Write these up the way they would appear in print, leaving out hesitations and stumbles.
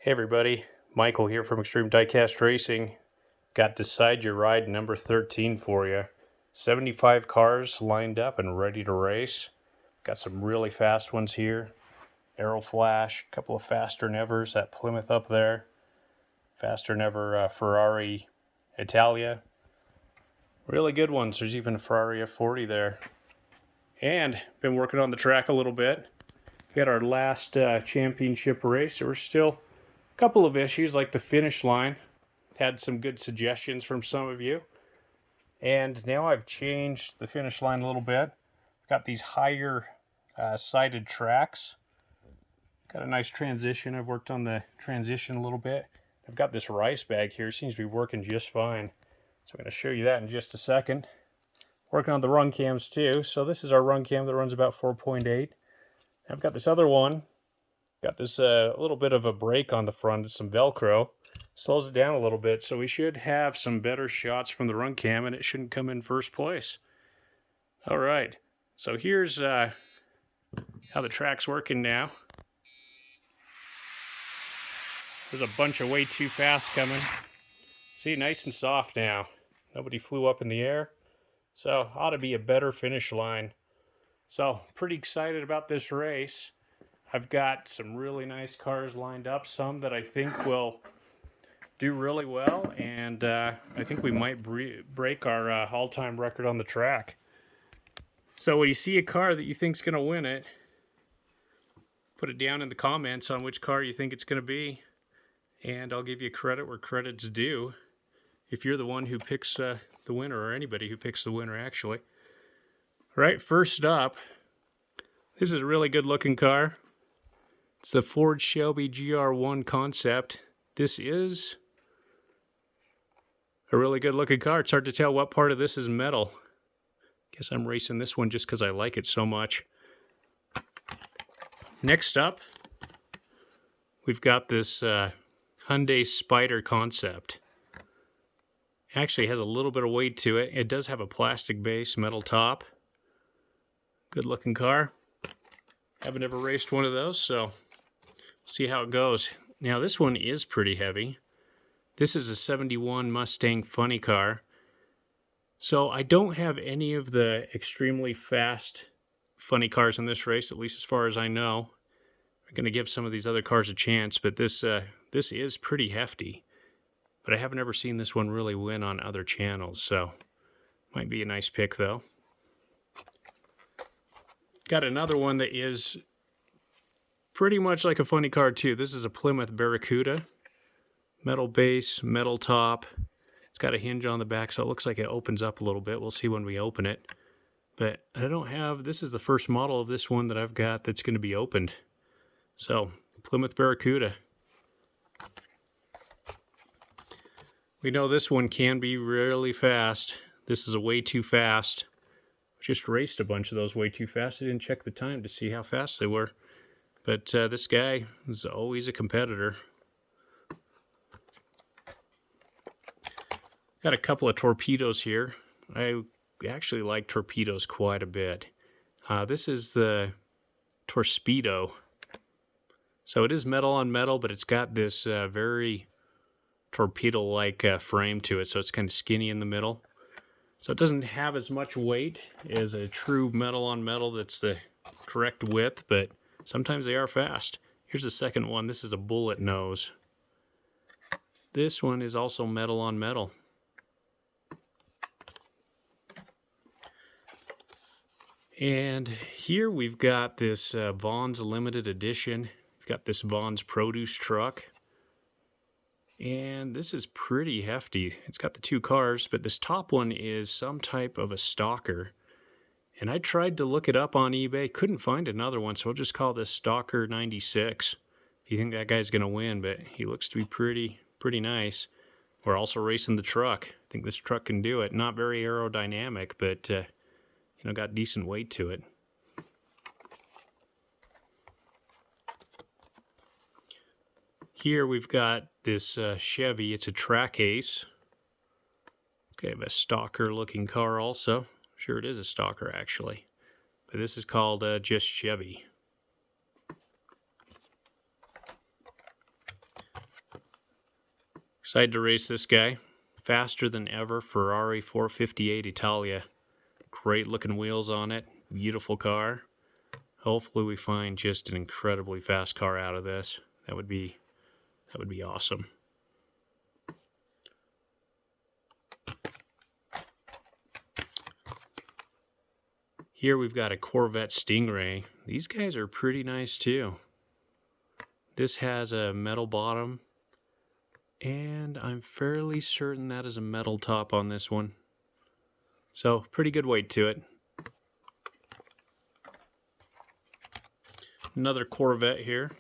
Hey everybody, Michael here from Extreme Diecast Racing. Got Decide Your Ride number 13 for you. 75 cars lined up and ready to race. Got some really fast ones here. Aero Flash, a couple of faster than evers at Plymouth up there. Faster than ever Ferrari Italia. Really good ones. There's even a Ferrari F40 there. And been working on the track a little bit. Got our last championship race. There were still couple of issues like the finish line. Had some good suggestions from some of you. And now I've changed the finish line a little bit. Got these higher sided tracks. Got a nice transition. I've worked on the transition a little bit. I've got this rice bag here. Seems to be working just fine. So I'm going to show you that in just a second. Working on the run cams too. So this is our run cam that runs about 4.8. I've got this other one. Got this a little bit of a brake on the front, some Velcro. Slows it down a little bit, so we should have some better shots from the run cam, and it shouldn't come in first place. All right, so here's how the track's working now. There's a bunch of way too fast coming. See, nice and soft now. Nobody flew up in the air, so ought to be a better finish line. So, pretty excited about this race. I've got some really nice cars lined up, some that I think will do really well, and I think we might break our all-time record on the track. So when you see a car that you think is going to win it, put it down in the comments on which car you think it's going to be, and I'll give you credit where credit's due if you're the one who picks the winner, or anybody who picks the winner, actually. All right, first up, this is a really good-looking car. It's the Ford Shelby GR1 concept. This is a really good looking car. It's hard to tell what part of this is metal. Guess I'm racing this one just because I like it so much. Next up, we've got this Hyundai Spider concept. It actually has a little bit of weight to it. It does have a plastic base, metal top. Good looking car. Haven't ever raced one of those, so see how it goes. Now this one is pretty heavy. This is a 71 Mustang funny car. So I don't have any of the extremely fast funny cars in this race, at least as far as I know. I'm going to give some of these other cars a chance, but this is pretty hefty. But I haven't ever seen this one really win on other channels, so might be a nice pick though. Got another one that is pretty much like a funny car too. This is a Plymouth Barracuda. Metal base, metal top. It's got a hinge on the back, so it looks like it opens up a little bit. We'll see when we open it. But I don't have, this is the first model of this one that I've got that's going to be opened. So, Plymouth Barracuda. We know this one can be really fast. This is a way too fast. Just raced a bunch of those way too fast. I didn't check the time to see how fast they were. But this guy is always a competitor. Got a couple of torpedoes here. I actually like torpedoes quite a bit. This is the Torpedo. So it is metal on metal, but it's got this very torpedo-like frame to it. So it's kind of skinny in the middle. So it doesn't have as much weight as a true metal on metal that's the correct width, but sometimes they are fast. Here's the second one. This is a bullet nose. This one is also metal on metal. And here we've got this Vaughn's Limited Edition. We've got this Vaughn's Produce truck. And this is pretty hefty. It's got the two cars, but this top one is some type of a stalker. And I tried to look it up on eBay, couldn't find another one, so we'll just call this Stalker 96. If you think that guy's going to win, but he looks to be pretty nice. We're also racing the truck. I think this truck can do it. Not very aerodynamic, but got decent weight to it. Here we've got this Chevy. It's a track ace. Okay, have a stalker looking car also. Sure, it is a stalker actually. But this is called just Chevy. Excited to race this guy. Faster than ever Ferrari 458 Italia. Great looking wheels on it. Beautiful car. Hopefully we find just an incredibly fast car out of this. That would be awesome. Here we've got a Corvette Stingray. These guys are pretty nice too. This has a metal bottom, and I'm fairly certain that is a metal top on this one. So, pretty good weight to it. Another Corvette here.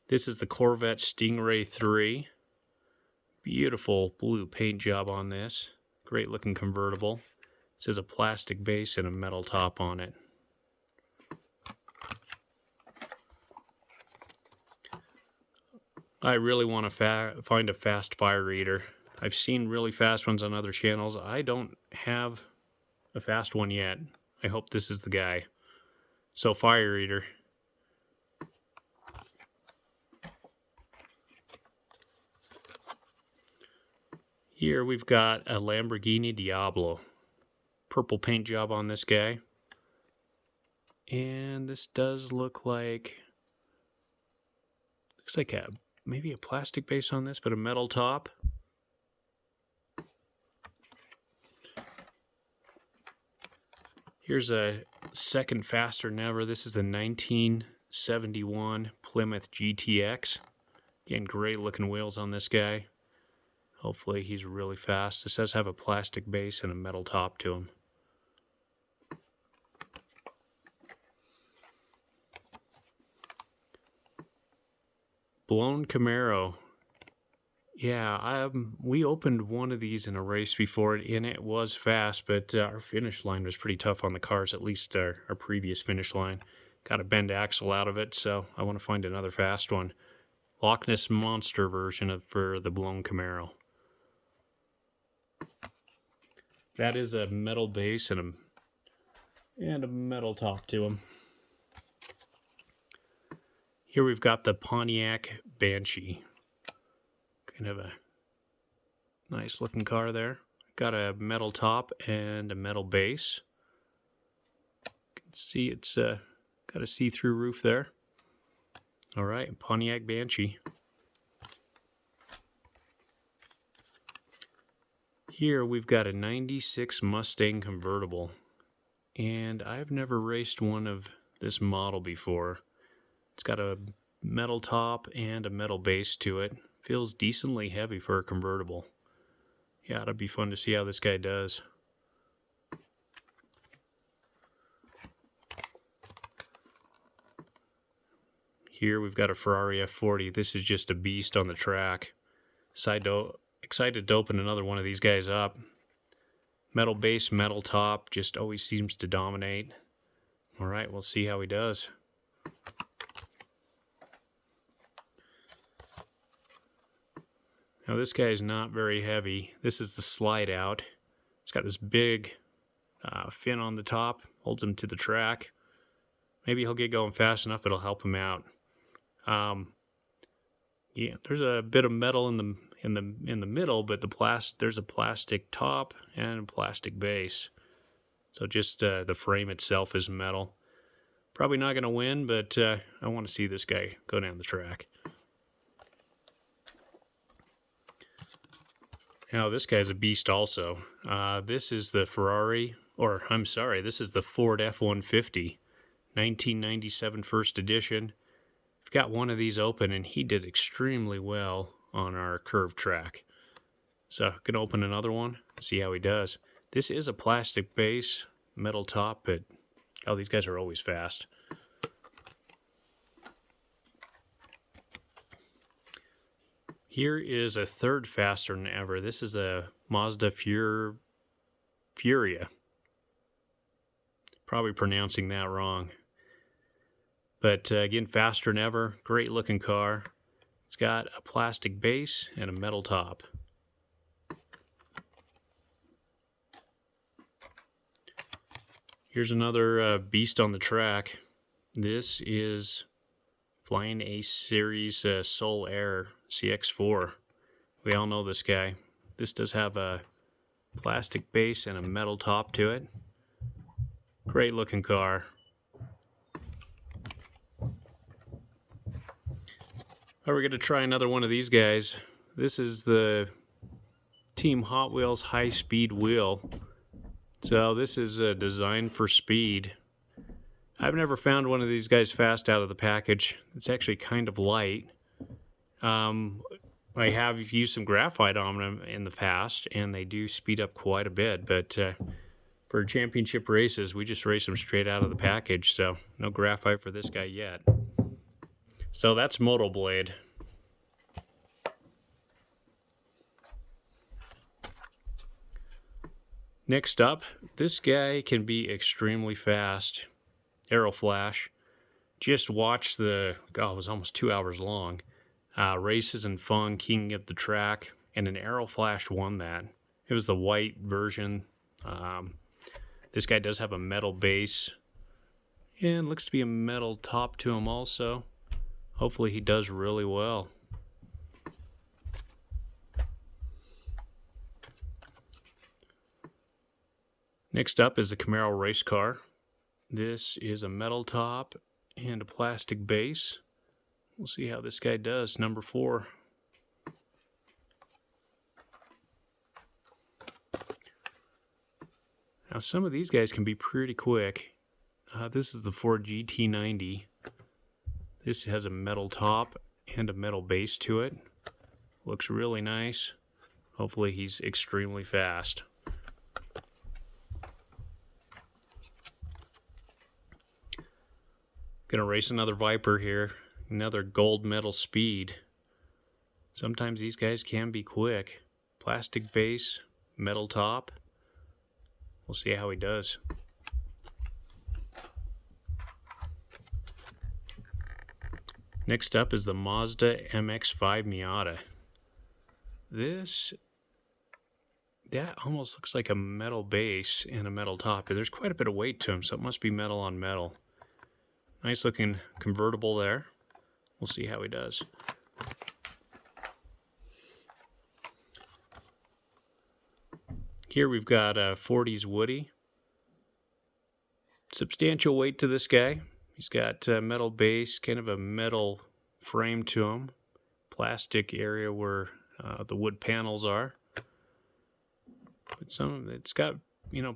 This is the Corvette Stingray 3. Beautiful blue paint job on this. Great looking convertible. This has a plastic base and a metal top on it. I really want to find a fast fire eater. I've seen really fast ones on other channels. I don't have a fast one yet. I hope this is the guy. So, fire eater. Here we've got a Lamborghini Diablo. Purple paint job on this guy. And this does look like maybe a plastic base on this, but a metal top. Here's a second faster than ever. This is the 1971 Plymouth GTX. Again, great looking wheels on this guy. Hopefully he's really fast. This does have a plastic base and a metal top to him. Blown Camaro. Yeah, we opened one of these in a race before, and it was fast, but our finish line was pretty tough on the cars, at least our previous finish line. Got a bend axle out of it, so I want to find another fast one. Loch Ness Monster version for the Blown Camaro. That is a metal base and a metal top to him. Here we've got the Pontiac Banshee. Kind of a nice looking car there. Got a metal top and a metal base. You can see it's got a see-through roof there. All right, Pontiac Banshee. Here we've got a 96 Mustang convertible. And I've never raced one of this model before. It's got a metal top and a metal base to it. Feels decently heavy for a convertible. Yeah, it'll be fun to see how this guy does. Here we've got a Ferrari F40. This is just a beast on the track. Excited to open another one of these guys up. Metal base, metal top, just always seems to dominate. All right, we'll see how he does. Now this guy is not very heavy. This is the slide out. It's got this big fin on the top, holds him to the track. Maybe he'll get going fast enough it'll help him out. Yeah, there's a bit of metal in the middle, but there's a plastic top and a plastic base. So just the frame itself is metal. Probably not going to win, but I want to see this guy go down the track. Now, this guy's a beast also. This is the this is the Ford F-150, 1997 first edition. I've got one of these open, and he did extremely well on our curved track. So, I'm going to open another one, see how he does. This is a plastic base, metal top, but these guys are always fast. Here is a third faster than ever. This is a Mazda Furia. Probably pronouncing that wrong. But again, faster than ever. Great looking car. It's got a plastic base and a metal top. Here's another beast on the track. This is Flying Ace Series Soul Air CX4 We all know this guy. This does have a plastic base and a metal top to it. Great looking car. We're going to try another one of these guys. This is the Team Hot Wheels high speed wheel. So this is designed for speed. I've never found one of these guys fast out of the package. It's actually kind of light. I have used some graphite on them in the past, and they do speed up quite a bit. But for championship races, we just race them straight out of the package. So no graphite for this guy yet. So that's Moto Blade. Next up, this guy can be extremely fast. Aero Flash. Just watch the, it was almost 2 hours long. Races and Fun, King of the Track, and an Aero Flash won that. It was the white version. This guy does have a metal base, and looks to be a metal top to him also. Hopefully he does really well. Next up is the Camaro race car. This is a metal top and a plastic base. We'll see how this guy does. Number 4. Now some of these guys can be pretty quick. This is the Ford GT90. This has a metal top and a metal base to it. Looks really nice. Hopefully he's extremely fast. Gonna race another Viper here. Another gold medal speed. Sometimes these guys can be quick. Plastic base, metal top. We'll see how he does. Next up is the Mazda MX-5 Miata. That almost looks like a metal base and a metal top. There's quite a bit of weight to him, so it must be metal on metal. Nice looking convertible there. We'll see how he does. Here we've got 40's Woody. Substantial weight to this guy. He's got a metal base, kind of a metal frame to him. Plastic area where the wood panels are. But it's got,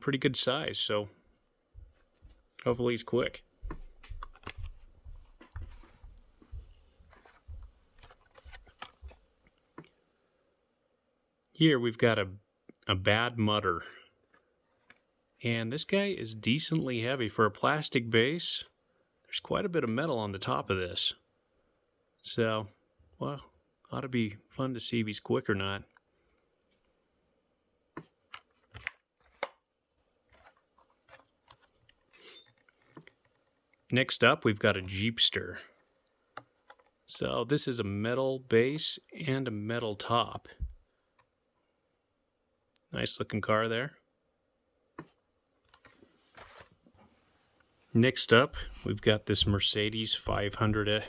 pretty good size, so hopefully he's quick. Here we've got a Bad Mutter. And this guy is decently heavy for a plastic base. There's quite a bit of metal on the top of this. So, well, ought to be fun to see if he's quick or not. Next up, we've got a Jeepster. So this is a metal base and a metal top. Nice looking car there. Next up, we've got this Mercedes 500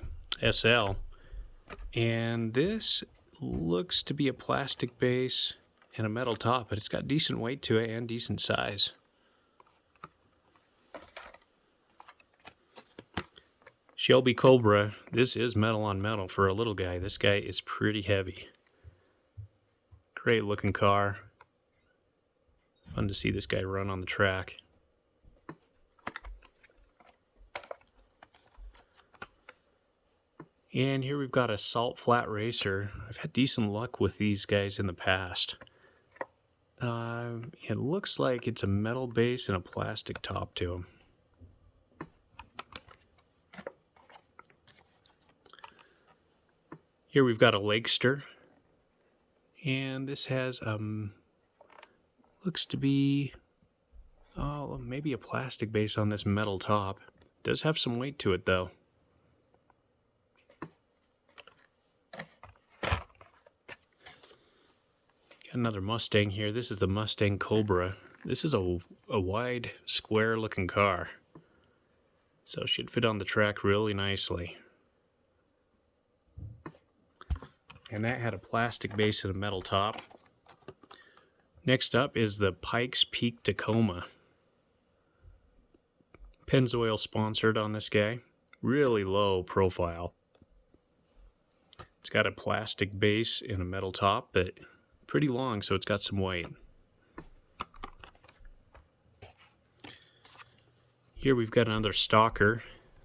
SL. And this looks to be a plastic base and a metal top, but it's got decent weight to it and decent size. Shelby Cobra. This is metal on metal for a little guy. This guy is pretty heavy. Great looking car. Fun to see this guy run on the track. And here we've got a Salt Flat Racer. I've had decent luck with these guys in the past. It looks like it's a metal base and a plastic top to them. Here we've got a Lakester. And this has looks to be maybe a plastic base on this metal top. Does have some weight to it though. Got another Mustang here. This is the Mustang Cobra. This is a wide, square looking car. So it should fit on the track really nicely. and that had a plastic base and a metal top. Next up is the Pikes Peak Tacoma. Pennzoil sponsored on this guy. Really low profile. It's got a plastic base and a metal top, but pretty long, so it's got some weight. Here we've got another stalker.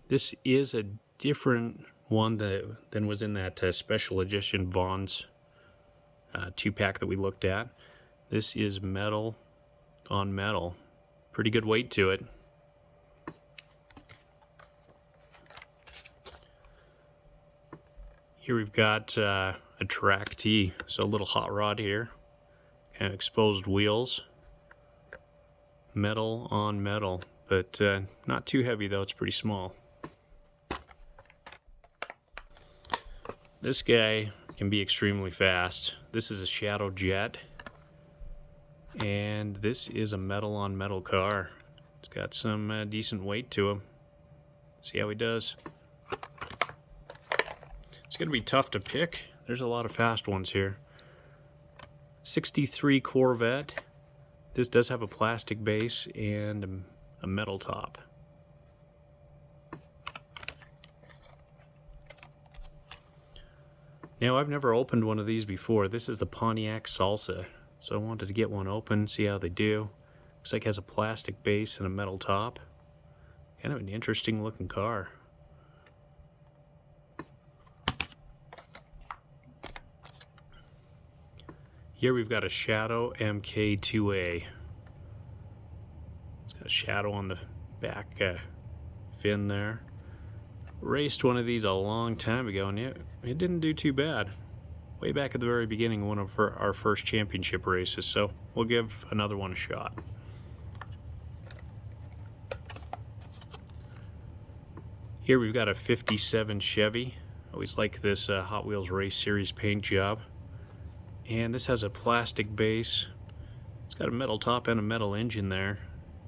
This is a different one than was in that special edition Vaughn's 2-pack that we looked at. This is metal on metal. Pretty good weight to it. Here we've got a track tee, so a little hot rod here, and exposed wheels. Metal on metal, but not too heavy though, it's pretty small. This guy can be extremely fast. This is a Shadow Jet, and this is a metal on metal car. It's got some decent weight to him. See how he does. It's going to be tough to pick. There's a lot of fast ones here. 63 Corvette. This does have a plastic base and a metal top. Now, I've never opened one of these before. This is the Pontiac Salsa. So I wanted to get one open, see how they do. Looks like it has a plastic base and a metal top. Kind of an interesting looking car. Here we've got a Shadow MK2A. It's got a shadow on the back fin there. Raced one of these a long time ago, and it didn't do too bad. Way back at the very beginning, one of our first championship races, so we'll give another one a shot. Here we've got a 57 Chevy. Always like this Hot Wheels Race Series paint job. And this has a plastic base. It's got a metal top and a metal engine there,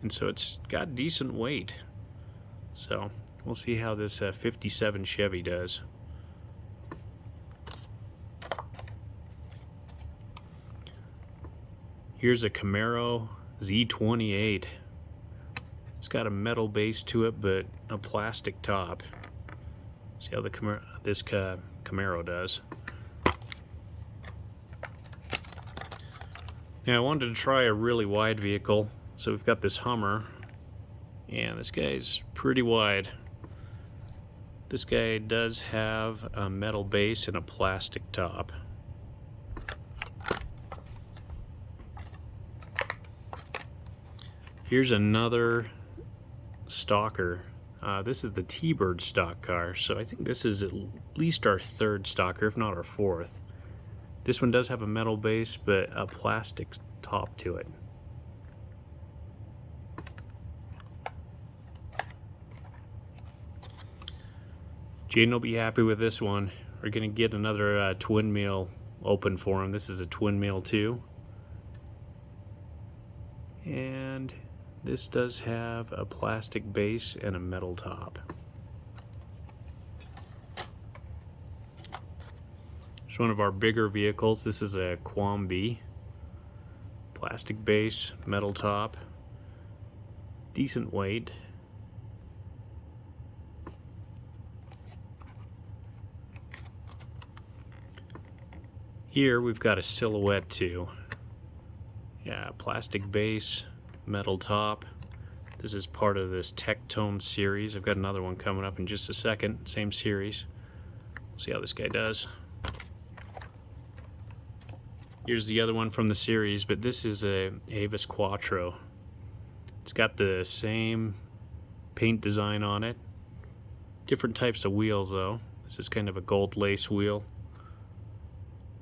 and so it's got decent weight. So we'll see how this 57 Chevy does. Here's a Camaro Z28. It's got a metal base to it, but a plastic top. See how this Camaro does. Now I wanted to try a really wide vehicle, so we've got this Hummer, and this guy's pretty wide. This guy does have a metal base and a plastic top. Here's another stalker. This is the T-Bird stock car, so I think this is at least our third stalker, if not our fourth. This one does have a metal base, but a plastic top to it. Jaden will be happy with this one. We're going to get another twin meal open for him. This is a twin meal too. And this does have a plastic base and a metal top. It's one of our bigger vehicles. This is a Quambi. Plastic base, metal top, decent weight. Here we've got a Silhouette too. Yeah, plastic base, metal top. This is part of this Tectone series. I've got another one coming up in just a second, same series. We'll see how this guy does. Here's the other one from the series, but this is a Avis Quattro. It's got the same paint design on it. Different types of wheels though. This is kind of a gold lace wheel.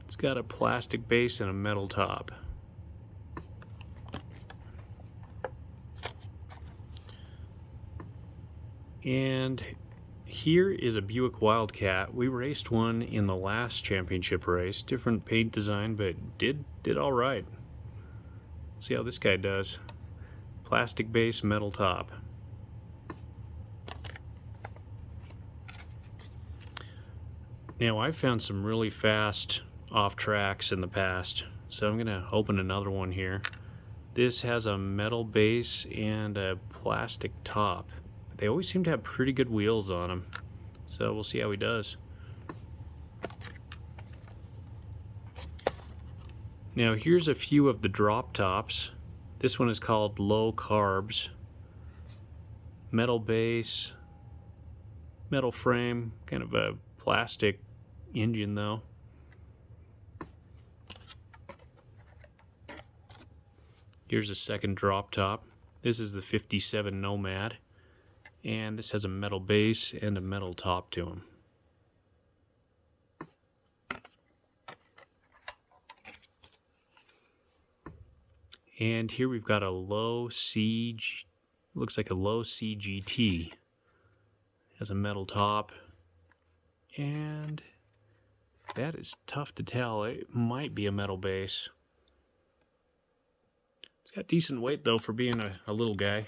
It's got a plastic base and a metal top. And here is a Buick Wildcat. We raced one in the last championship race. Different paint design, but did all right. See how this guy does. Plastic base, metal top. Now I found some really fast off tracks in the past. So I'm going to open another one here. This has a metal base and a plastic top. They always seem to have pretty good wheels on them. So we'll see how he does. Now here's a few of the drop tops. This one is called Low Carbs. Metal base, metal frame, kind of a plastic engine though. Here's a second drop top. This is the 57 Nomad, and this has a metal base and a metal top to them. And here we've got a low Siege, looks like a low CGT. Has a metal top, and that is tough to tell. It might be a metal base. It's got decent weight though for being a little guy.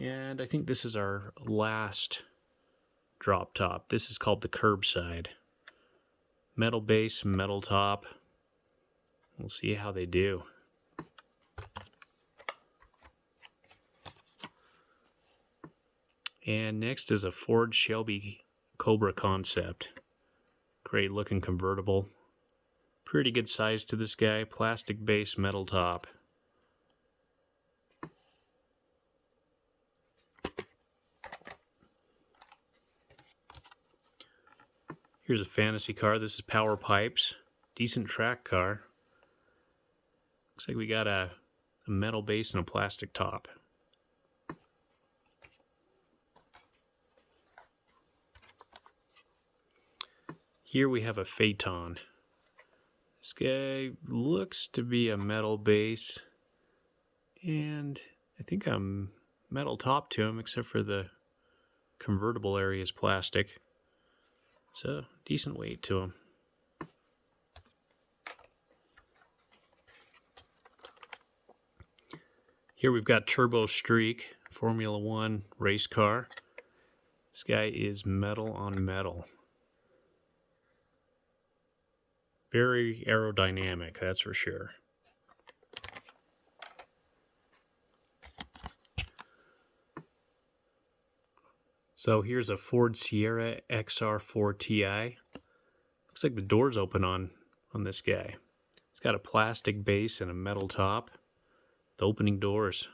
And I think this is our last drop top. This is called the Curbside. Metal base, metal top. We'll see how they do. And next is a Ford Shelby Cobra Concept. Great looking convertible. Pretty good size to this guy. Plastic base, metal top. Here's a fantasy car. This is Power Pipes. Decent track car. Looks like we got a metal base and a plastic top. Here we have a Phaeton. This guy looks to be a metal base, and I think a metal top to him, except for the convertible area is plastic. So, decent weight to him. Here we've got Turbo Streak, Formula One race car. This guy is metal on metal. Very aerodynamic, that's for sure. So here's a Ford Sierra XR4 Ti. Looks like the door's open on this guy. It's got a plastic base and a metal top. The opening doors.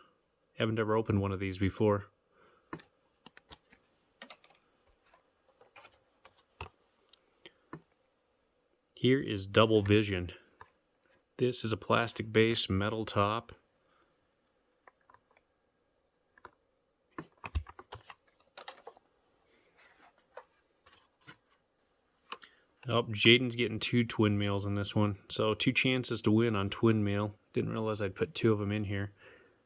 Haven't ever opened one of these before. Here is Double Vision. This is a plastic base, metal top. Oh, Jaden's getting 2 twin meals in this one. So 2 chances to win on twin meal. Didn't realize I'd put 2 of them in here.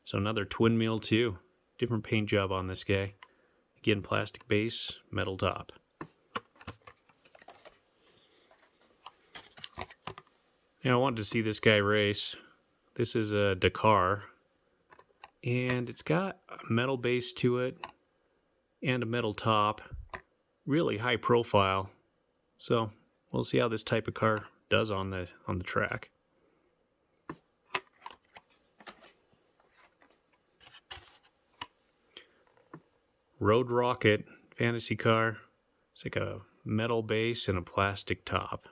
So another twin meal too. Different paint job on this guy. Again, plastic base, metal top. Now I wanted to see this guy race. This is a Dakar. And it's got a metal base to it and a metal top. Really high profile. So we'll see how this type of car does on the track. Road Rocket fantasy car. It's like a metal base and a plastic top.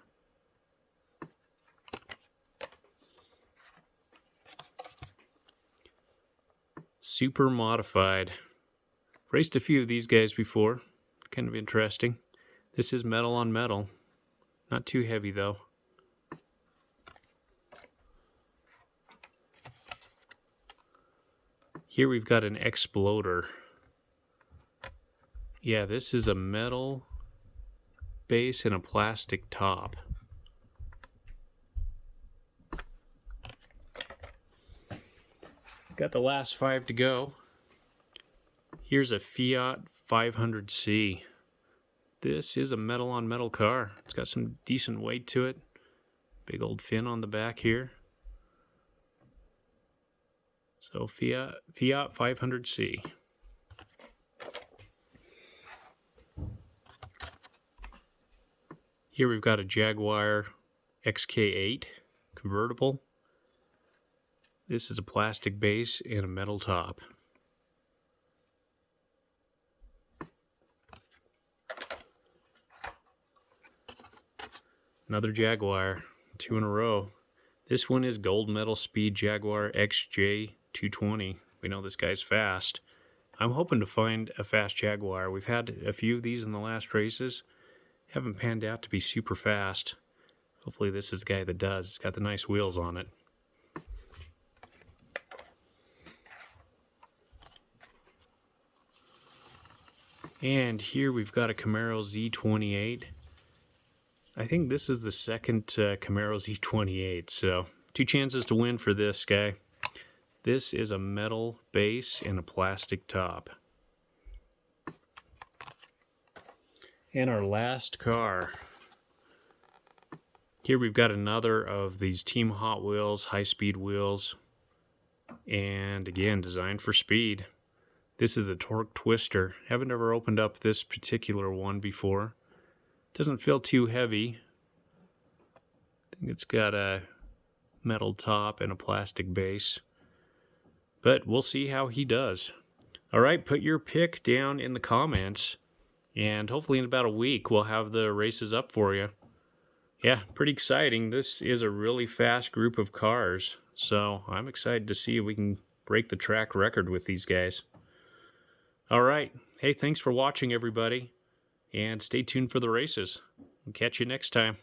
Super Modified. Raced a few of these guys before. Kind of interesting. This is metal on metal. Not too heavy though. Here we've got an Exploder. Yeah, this is a metal base and a plastic top. Got the last 5 to go. Here's a Fiat 500C. This is a metal on metal car. It's got some decent weight to it. Big old fin on the back here. So Fiat 500C. Here we've got a Jaguar XK8 convertible. This is a plastic base and a metal top. Another Jaguar, 2 in a row. This one is Gold Medal Speed Jaguar XJ220. We know this guy's fast. I'm hoping to find a fast Jaguar. We've had a few of these in the last races. Haven't panned out to be super fast. Hopefully this is the guy that does. It's got the nice wheels on it. And here we've got a Camaro Z28. I think this is the second Camaro Z28, so 2 chances to win for this guy. This is a metal base and a plastic top. And our last car. Here we've got another of these Team Hot Wheels, high-speed wheels. And again, designed for speed. This is the Torque Twister. Haven't ever opened up this particular one before. Doesn't feel too heavy. I think it's got a metal top and a plastic base. But we'll see how he does. Alright, put your pick down in the comments. And hopefully in about a week we'll have the races up for you. Yeah, pretty exciting. This is a really fast group of cars. So I'm excited to see if we can break the track record with these guys. Alright, hey, thanks for watching everybody. And stay tuned for the races. We'll catch you next time.